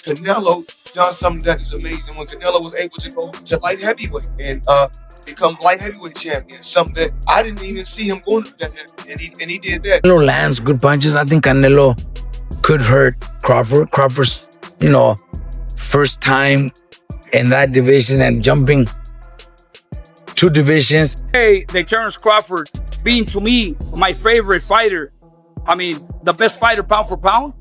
Canelo done something that is amazing when Canelo was able to go to light heavyweight and become light heavyweight champion. Something that I didn't even see him going to that, and he did that. Canelo lands good punches. I think Canelo could hurt Crawford. Crawford's, first time in that division and jumping 2 divisions. Hey, the Terence Crawford being, to me, my favorite fighter. I mean, the best fighter pound for pound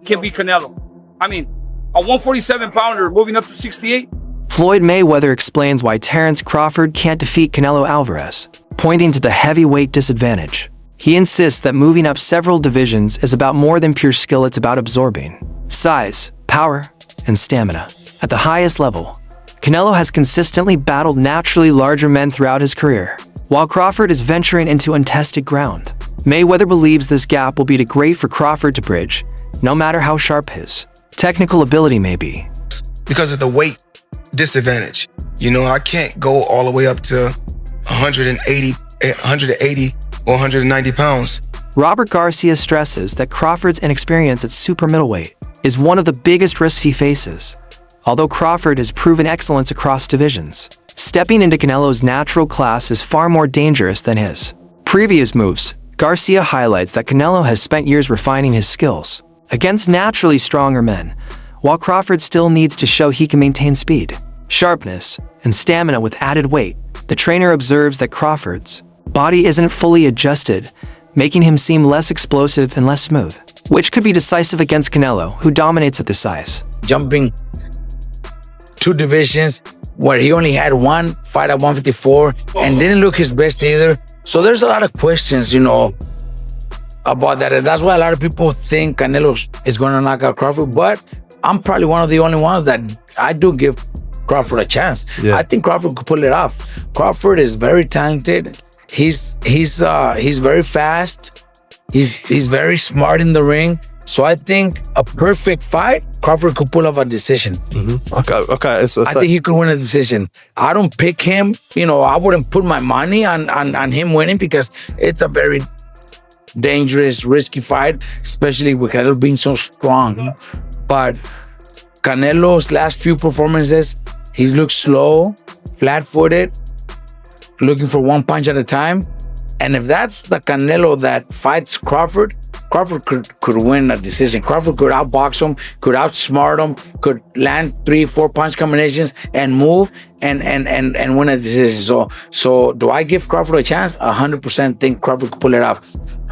can be Canelo. I mean, a 147-pounder moving up to 68. Floyd Mayweather explains why Terence Crawford can't defeat Canelo Alvarez, pointing to the heavyweight disadvantage. He insists that moving up several divisions is about more than pure skill, it's about absorbing size, power, and stamina. At the highest level, Canelo has consistently battled naturally larger men throughout his career, while Crawford is venturing into untested ground. Mayweather believes this gap will be too great for Crawford to bridge, no matter how sharp his technical ability may be. Because of the weight disadvantage. I can't go all the way up to 180 or 190 pounds. Robert Garcia stresses that Crawford's inexperience at super middleweight is one of the biggest risks he faces. Although Crawford has proven excellence across divisions, stepping into Canelo's natural class is far more dangerous than his previous moves. Garcia highlights that Canelo has spent years refining his skills against naturally stronger men, while Crawford still needs to show he can maintain speed, sharpness, and stamina with added weight. The trainer observes that Crawford's body isn't fully adjusted, making him seem less explosive and less smooth, which could be decisive against Canelo, who dominates at this size. Jumping 2 divisions where he only had 1 fight at 154 and didn't look his best either. So there's a lot of questions, about that. And that's why a lot of people think Canelo is going to knock out Crawford. But I'm probably one of the only ones that I do give Crawford a chance. Yeah. I think Crawford could pull it off. Crawford is very talented. He's very fast. He's very smart in the ring. So I think a perfect fight, Crawford could pull off a decision. Mm-hmm. Okay. I think he could win a decision. I don't pick him. I wouldn't put my money on him winning because it's a very dangerous, risky fight, especially with Canelo being so strong. But Canelo's last few performances, he's looked slow, flat-footed, looking for 1 punch at a time. And if that's the Canelo that fights Crawford, Crawford could win a decision. Crawford could outbox him, could outsmart him, could land 3-4 punch combinations and move and win a decision. So do I give Crawford a chance? 100% think Crawford could pull it off.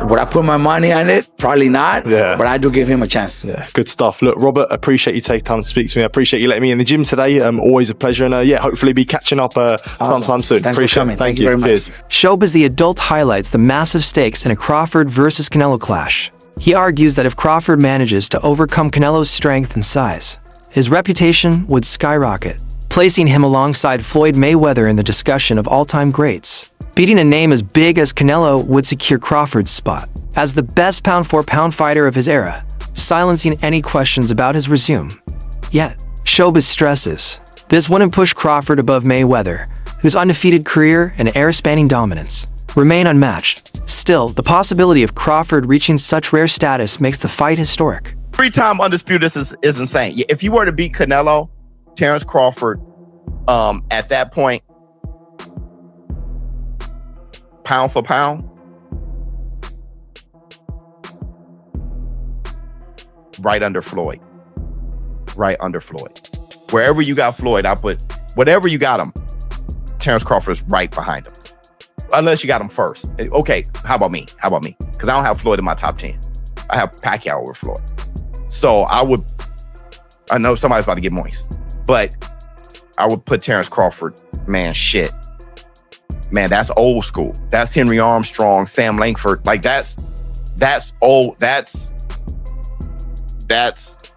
Would I put my money on it? Probably not. Yeah. But I do give him a chance. Yeah, good stuff. Look, Robert, appreciate you taking time to speak to me. I appreciate you letting me in the gym today. Always a pleasure. And hopefully be catching up sometime soon. Thanks appreciate for coming. it. Thank you very much. Cheers. Showbiz The Adult highlights the massive stakes in a Crawford versus Canelo clash. He argues that if Crawford manages to overcome Canelo's strength and size, his reputation would skyrocket, placing him alongside Floyd Mayweather in the discussion of all-time greats. Beating a name as big as Canelo would secure Crawford's spot as the best pound-for-pound fighter of his era, silencing any questions about his resume. Yet, Showbiz stresses this wouldn't push Crawford above Mayweather, whose undefeated career and era-spanning dominance remain unmatched. Still, the possibility of Crawford reaching such rare status makes the fight historic. 3-time undisputed is insane. If you were to beat Canelo, Terence Crawford, at that point, pound for pound, right under Floyd. Wherever you got Floyd, I put whatever you got him, Terence Crawford's right behind him. Unless you got him first. Okay, how about me? Because I don't have Floyd in my top 10. I have Pacquiao over Floyd. So I know somebody's about to get moist, but I would put Terence Crawford, man, that's old school. That's Henry Armstrong, Sam Langford. Like that's old. That's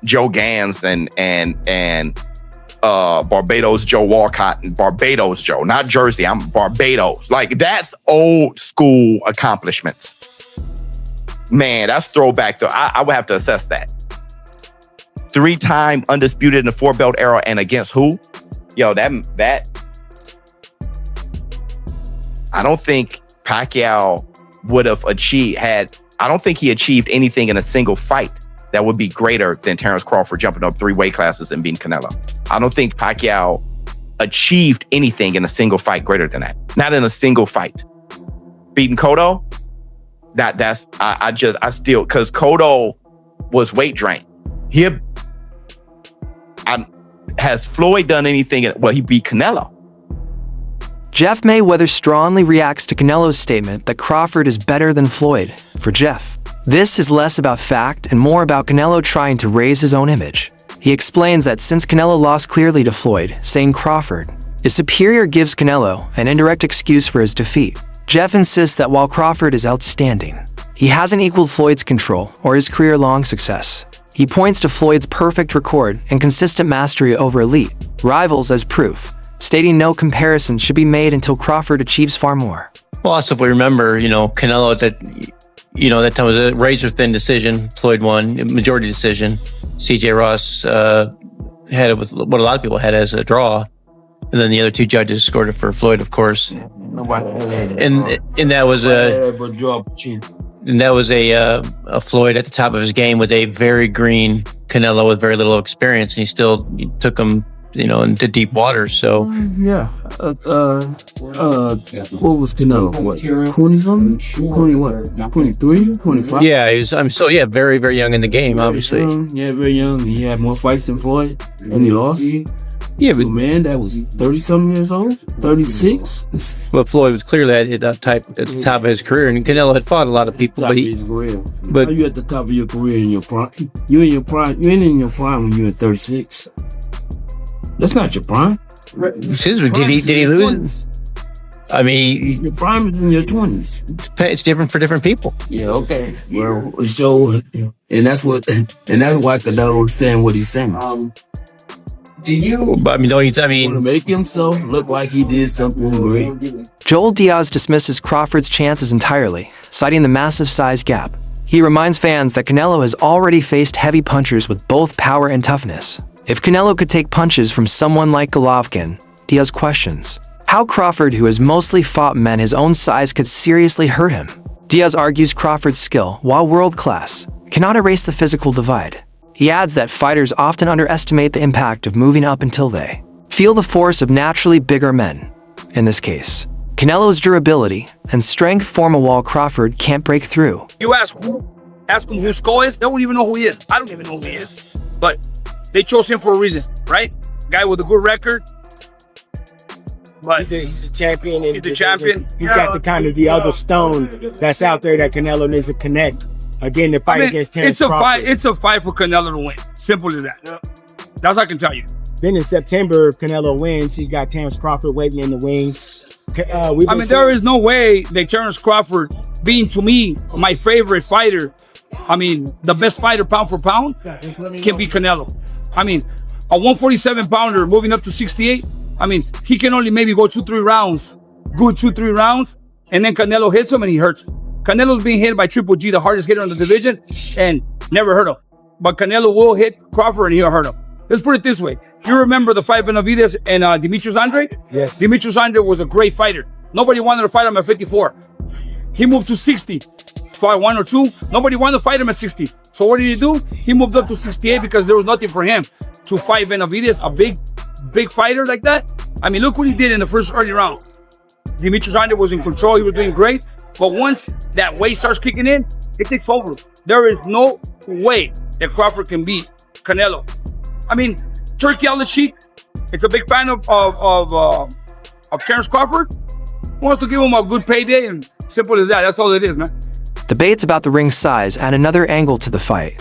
Joe Gans and Barbados Joe Walcott and Barbados Joe, not Jersey. I'm Barbados. Like that's old school accomplishments. Man, that's throwback. I would have to assess that. 3-time undisputed in the 4-belt era, and against who? Yo, that I don't think Pacquiao would have I don't think he achieved anything in a single fight that would be greater than Terence Crawford jumping up 3 weight classes and beating Canelo. I don't think Pacquiao achieved anything in a single fight greater than that. Not in a single fight. Beating Cotto, I still, because Cotto was weight drained. Has Floyd done anything? Well, he beat Canelo. Jeff Mayweather strongly reacts to Canelo's statement that Crawford is better than Floyd. For Jeff, this is less about fact and more about Canelo trying to raise his own image. He explains that since Canelo lost clearly to Floyd, saying Crawford is superior gives Canelo an indirect excuse for his defeat. Jeff insists that while Crawford is outstanding, he hasn't equaled Floyd's control or his career-long success. He points to Floyd's perfect record and consistent mastery over elite rivals as proof, stating no comparison should be made until Crawford achieves far more. Well, also, if we remember, Canelo at that time was a razor-thin decision. Floyd won, majority decision. C.J. Ross had it with what a lot of people had as a draw. And then the other 2 judges scored it for Floyd, of course. And that was a Floyd at the top of his game with a very green Canelo with very little experience, and he still took him, into deep waters. So what was Canelo? What, 20 something? 20 what? 23, 25? Yeah, very, very young in the game, obviously. Very young. He had more fights than Floyd, and he lost. Yeah, but man, that was 30-something years old, 36. But Floyd was clearly at the top of his career, and Canelo had fought a lot of people. How you at the top of your career in your prime? You in your prime? You ain't in your prime when you're at 36. That's not your prime. Did he lose? I mean, your prime is in your 20s. It's different for different people. Yeah, okay. Well, so, and that's why Canelo was saying what he's saying. But want to make himself look like he did something great. Joel Diaz dismisses Crawford's chances entirely, citing the massive size gap. He reminds fans that Canelo has already faced heavy punchers with both power and toughness. If Canelo could take punches from someone like Golovkin, Diaz questions how Crawford, who has mostly fought men his own size, could seriously hurt him. Diaz argues Crawford's skill, while world-class, cannot erase the physical divide. He adds that fighters often underestimate the impact of moving up until they feel the force of naturally bigger men. In this case, Canelo's durability and strength form a wall Crawford can't break through. You ask him who Skull is, they won't even know who he is. I don't even know who he is. But they chose him for a reason, right? Guy with a good record. But he's a champion. He's the champion. He's got the other stone that's out there that Canelo needs to connect. Again, the fight against Terence Crawford. It's a fight for Canelo to win. Simple as that. That's what I can tell you. Then in September, if Canelo wins, he's got Terence Crawford waiting in the wings. There is no way that Terence Crawford, being to me my favorite fighter, the best fighter pound for pound, can beat Canelo. A 147 pounder moving up to 68. He can only maybe go 2-3 rounds, good 2-3 rounds, and then Canelo hits him and he hurts him. Canelo's being hit by Triple G, the hardest hitter in the division, and never hurt him. But Canelo will hit Crawford and he'll hurt him. Let's put it this way. You remember the fight Benavidez and Demetrius Andrade? Yes. Demetrius Andrade was a great fighter. Nobody wanted to fight him at 54. He moved to 60. Fight 1 or 2. Nobody wanted to fight him at 60. So what did he do? He moved up to 68 because there was nothing for him to fight Benavidez, a big fighter like that. Look what he did in the first early round. Demetrius Andrade was in control. He was doing great. But once that weight starts kicking in, it takes over. There is no way that Crawford can beat Canelo. Turkey on the cheek. It's a big fan of Terence Crawford. Wants to give him a good payday, and simple as that. That's all it is, man. Debates about the ring's size add another angle to the fight.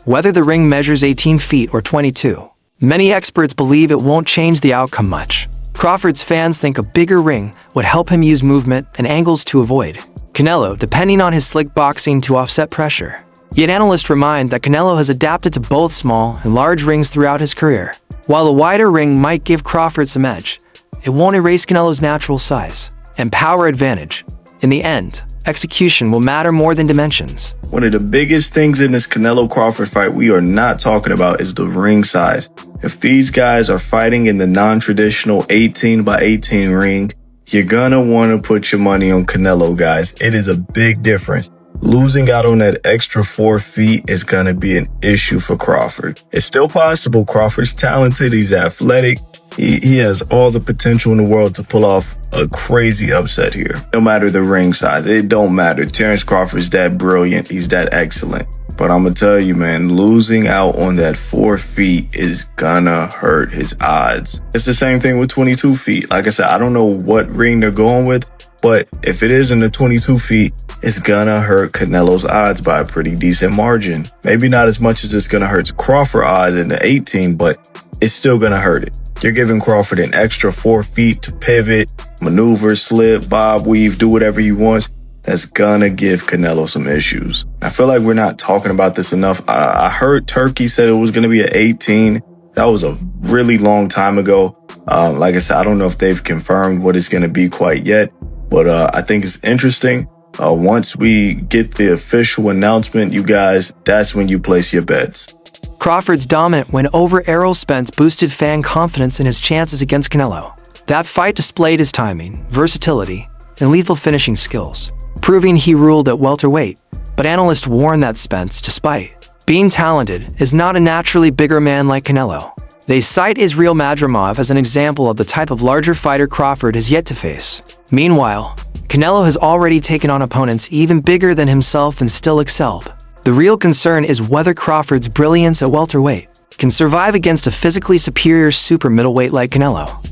Whether the ring measures 18 feet or 22, many experts believe it won't change the outcome much. Crawford's fans think a bigger ring would help him use movement and angles to avoid Canelo, depending on his slick boxing to offset pressure. Yet analysts remind that Canelo has adapted to both small and large rings throughout his career. While a wider ring might give Crawford some edge, it won't erase Canelo's natural size and power advantage. In the end, execution will matter more than dimensions. One of the biggest things in this Canelo-Crawford fight we are not talking about is the ring size. If these guys are fighting in the non-traditional 18 by 18 ring, you're gonna want to put your money on Canelo, guys. It is a big difference. Losing out on that extra 4 feet is going to be an issue for Crawford. It's still possible. Crawford's talented. He's athletic. He has all the potential in the world to pull off a crazy upset here. No matter the ring size, it don't matter. Terence Crawford's that brilliant. He's that excellent. But I'm going to tell you, man, losing out on that 4 feet is gonna hurt his odds. It's the same thing with 22 feet. Like I said, I don't know what ring they're going with, but if it is in the 22 feet, it's gonna hurt Canelo's odds by a pretty decent margin. Maybe not as much as it's gonna hurt Crawford odds in the 18, but it's still gonna hurt it. You're giving Crawford an extra 4 feet to pivot, maneuver, slip, bob, weave, do whatever he wants. That's gonna give Canelo some issues. I feel like we're not talking about this enough. I heard Turkey said it was gonna be an 18. That was a really long time ago. Like I said, I don't know if they've confirmed what it's gonna be quite yet, but I think it's interesting. Once we get the official announcement, you guys, that's when you place your bets. Crawford's dominant win over Errol Spence boosted fan confidence in his chances against Canelo. That fight displayed his timing, versatility, and lethal finishing skills, proving he ruled at welterweight. But analysts warn that Spence, despite being talented, is not a naturally bigger man like Canelo. They cite Israil Madrimov as an example of the type of larger fighter Crawford has yet to face. Meanwhile, Canelo has already taken on opponents even bigger than himself and still excelled. The real concern is whether Crawford's brilliance at welterweight can survive against a physically superior super middleweight like Canelo.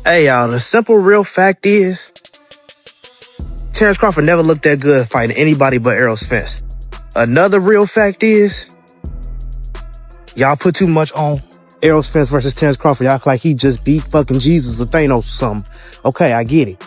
Hey y'all, the simple real fact is, Terence Crawford never looked that good fighting anybody but Errol Spence. Another real fact is, y'all put too much on Errol Spence versus Terence Crawford. Y'all act like he just beat fucking Jesus or Thanos or something. Okay, I get it.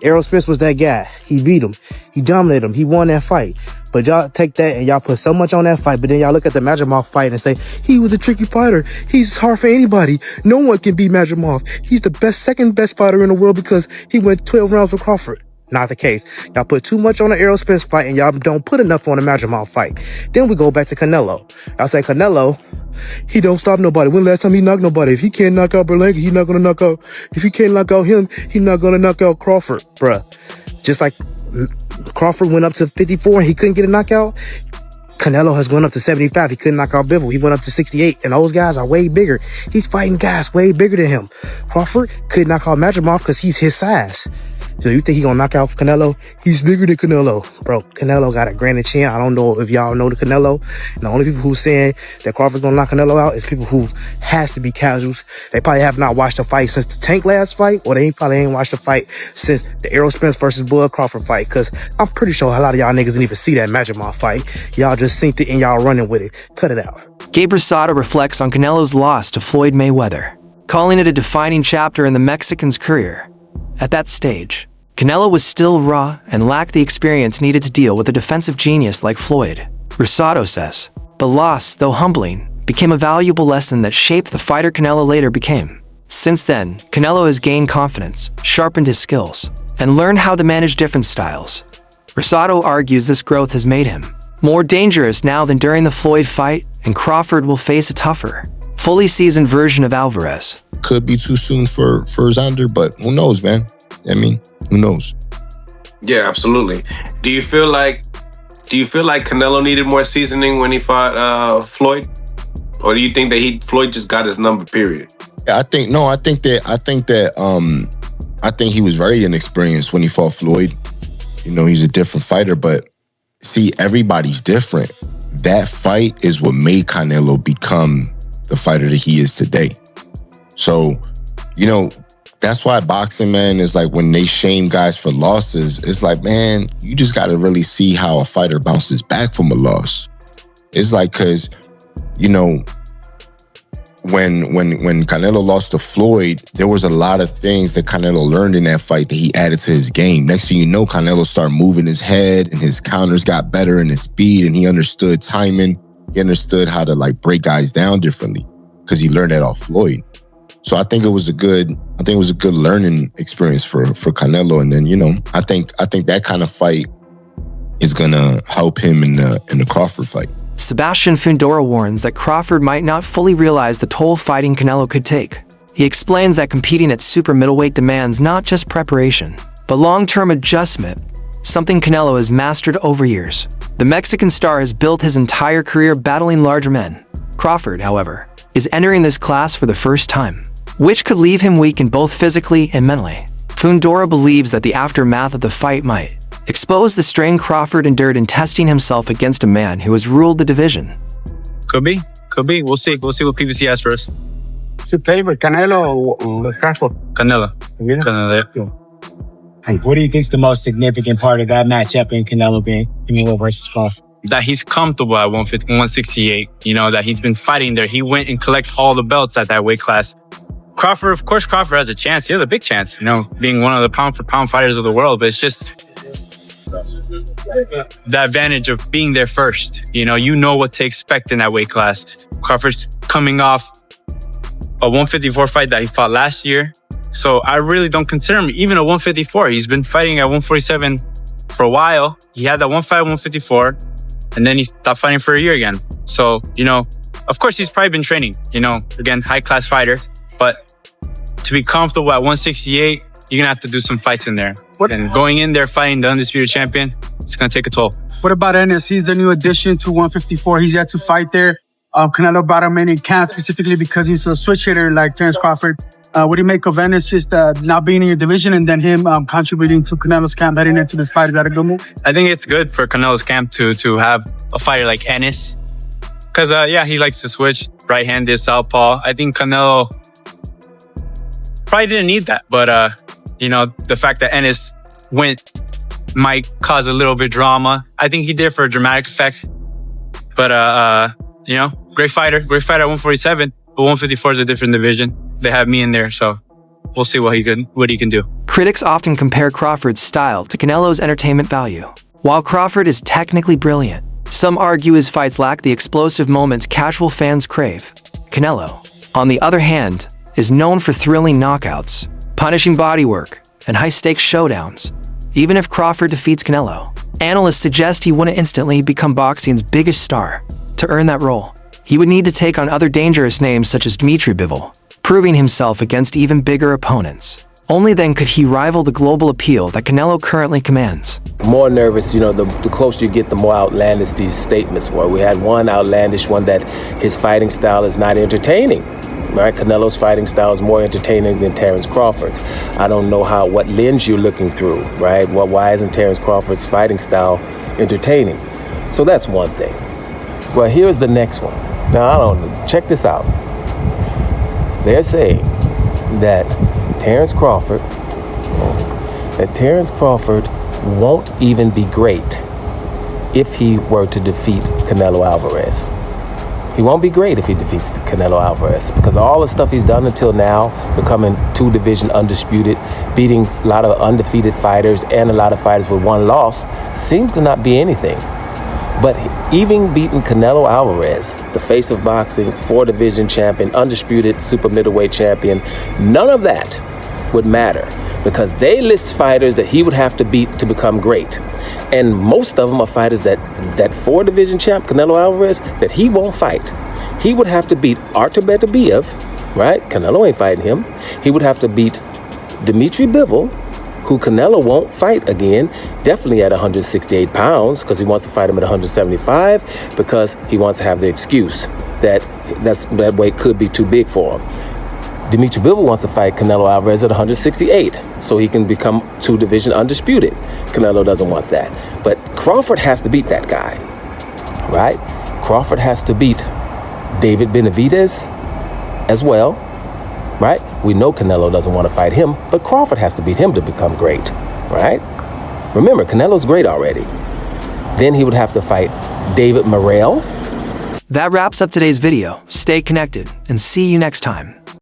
Errol Spence was that guy. He beat him. He dominated him. He won that fight. But y'all take that and y'all put so much on that fight, but then y'all look at the Madrimov fight and say, he was a tricky fighter. He's hard for anybody. No one can beat Madrimov. He's the second best fighter in the world because he went 12 rounds with Crawford. Not the case. Y'all put too much on the Errol Spence fight and y'all don't put enough on the Madrimov fight. Then we go back to Canelo. Y'all say Canelo, he don't stop nobody. When last time he knocked nobody? If he can't knock out Berlanga, he's not gonna knock out. If he can't knock out him, he's not gonna knock out Crawford, bruh. Just like Crawford went up to 54 and he couldn't get a knockout. Canelo has gone up to 75. He couldn't knock out Bivol. He went up to 68. And those guys are way bigger. He's fighting guys way bigger than him. Crawford could knock out Madrimov because he's his size. So you think he gonna knock out Canelo? He's bigger than Canelo. Bro, Canelo got a granite chin. I don't know if y'all know the Canelo. And the only people who saying that Crawford's gonna knock Canelo out is people who has to be casuals. They probably have not watched a fight since the Tank last fight, or they probably ain't watched a fight since the Errol Spence versus Bud Crawford fight. Cause I'm pretty sure a lot of y'all niggas didn't even see that Madrimov fight. Y'all just synced it and y'all running with it. Cut it out. Gabe Rosado reflects on Canelo's loss to Floyd Mayweather, calling it a defining chapter in the Mexican's career. At that stage, Canelo was still raw and lacked the experience needed to deal with a defensive genius like Floyd. Rosado says, the loss, though humbling, became a valuable lesson that shaped the fighter Canelo later became. Since then, Canelo has gained confidence, sharpened his skills, and learned how to manage different styles. Rosado argues this growth has made him more dangerous now than during the Floyd fight, and Crawford will face a tougher, fully seasoned version of Alvarez. Could be too soon for Xander, but who knows, man? I mean, who knows? Yeah, absolutely. Do you feel like Canelo needed more seasoning when he fought Floyd, or do you think that Floyd just got his number? Period. Yeah, I think he was very inexperienced when he fought Floyd. You know, he's a different fighter, but see, everybody's different. That fight is what made Canelo become the fighter that he is today. So, you know, that's why boxing, man, is like when they shame guys for losses, it's like, man, you just got to really see how a fighter bounces back from a loss. It's like, because, you know, when Canelo lost to Floyd, there was a lot of things that Canelo learned in that fight that he added to his game. Next thing you know, Canelo started moving his head and his counters got better and his speed, and he understood timing. He understood how to like break guys down differently because he learned that off Floyd. So I think it was a good learning experience for Canelo. And then, you know, I think that kind of fight is gonna help him in the Crawford fight. Sebastian Fundora warns that Crawford might not fully realize the toll fighting Canelo could take. He explains that competing at super middleweight demands not just preparation, but long-term adjustment, something Canelo has mastered over years. The Mexican star has built his entire career battling larger men. Crawford, however, is entering this class for the first time, which could leave him weak in both physically and mentally. Fundora believes that the aftermath of the fight might expose the strain Crawford endured in testing himself against a man who has ruled the division. Could be. We'll see what PBC has for us. What's your favorite, Canelo or Crawford? Canelo. Canelo, yeah. What do you think is the most significant part of that matchup in Canelo versus Crawford? That he's comfortable at 168. You know, that he's been fighting there. He went and collected all the belts at that weight class. Crawford, of course, Crawford has a chance. He has a big chance, you know, being one of the pound-for-pound fighters of the world. But it's just the advantage of being there first. You know what to expect in that weight class. Crawford's coming off a 154 fight that he fought last year. So I really don't consider him even a 154. He's been fighting at 147 for a while. He had that one fight at 154, and then he stopped fighting for a year again. So, of course, he's probably been training, again, high-class fighter. But to be comfortable at 168, you're going to have to do some fights in there. And going in there fighting the undisputed champion, it's going to take a toll. What about Ennis? He's the new addition to 154. He's yet to fight there. Canelo brought him in camp specifically because he's a switch hitter like Terence Crawford. What do you make of Ennis just not being in your division and then him contributing to Canelo's camp heading into this fight? Is that a good move? I think it's good for Canelo's camp to have a fighter like Ennis. Because, he likes to switch right-handed, southpaw. I think Canelo probably didn't need that. But, the fact that Ennis went might cause a little bit of drama. I think he did for a dramatic effect. But, great fighter at 147. But 154 is a different division. They have me in there, so we'll see what he can do. Critics often compare Crawford's style to Canelo's entertainment value. While Crawford is technically brilliant, some argue his fights lack the explosive moments casual fans crave. Canelo, on the other hand, is known for thrilling knockouts, punishing bodywork, and high-stakes showdowns. Even if Crawford defeats Canelo, analysts suggest he wouldn't instantly become boxing's biggest star. To earn that role, he would need to take on other dangerous names such as Dmitry Bivol, proving himself against even bigger opponents. Only then could he rival the global appeal that Canelo currently commands. More nervous, the closer you get, the more outlandish these statements were. We had one outlandish one that his fighting style is not entertaining. Right? Canelo's fighting style is more entertaining than Terence Crawford's. I don't know what lens you're looking through, right? Well, why isn't Terence Crawford's fighting style entertaining? So that's one thing. Well, here's the next one. Now, check this out. They're saying that Terence Crawford won't even be great if he were to defeat Canelo Alvarez. He won't be great if he defeats Canelo Alvarez because all the stuff he's done until now, becoming two-division undisputed, beating a lot of undefeated fighters and a lot of fighters with one loss, seems to not be anything. But even beating Canelo Alvarez, the face of boxing, 4-division champion, undisputed super middleweight champion, none of that would matter because they list fighters that he would have to beat to become great. And most of them are fighters that 4-division champ, Canelo Alvarez, that he won't fight. He would have to beat Artur Beterbiev, right? Canelo ain't fighting him. He would have to beat Dmitry Bivol, who Canelo won't fight again, definitely at 168 pounds, because he wants to fight him at 175, because he wants to have the excuse that weight could be too big for him. Dmitry Bivol wants to fight Canelo Alvarez at 168, so he can become 2-division undisputed. Canelo doesn't want that. But Crawford has to beat that guy, right? Crawford has to beat David Benavidez as well, right? We know Canelo doesn't want to fight him, but Crawford has to beat him to become great, right? Remember, Canelo's great already. Then he would have to fight David Morrell. That wraps up today's video. Stay connected and see you next time.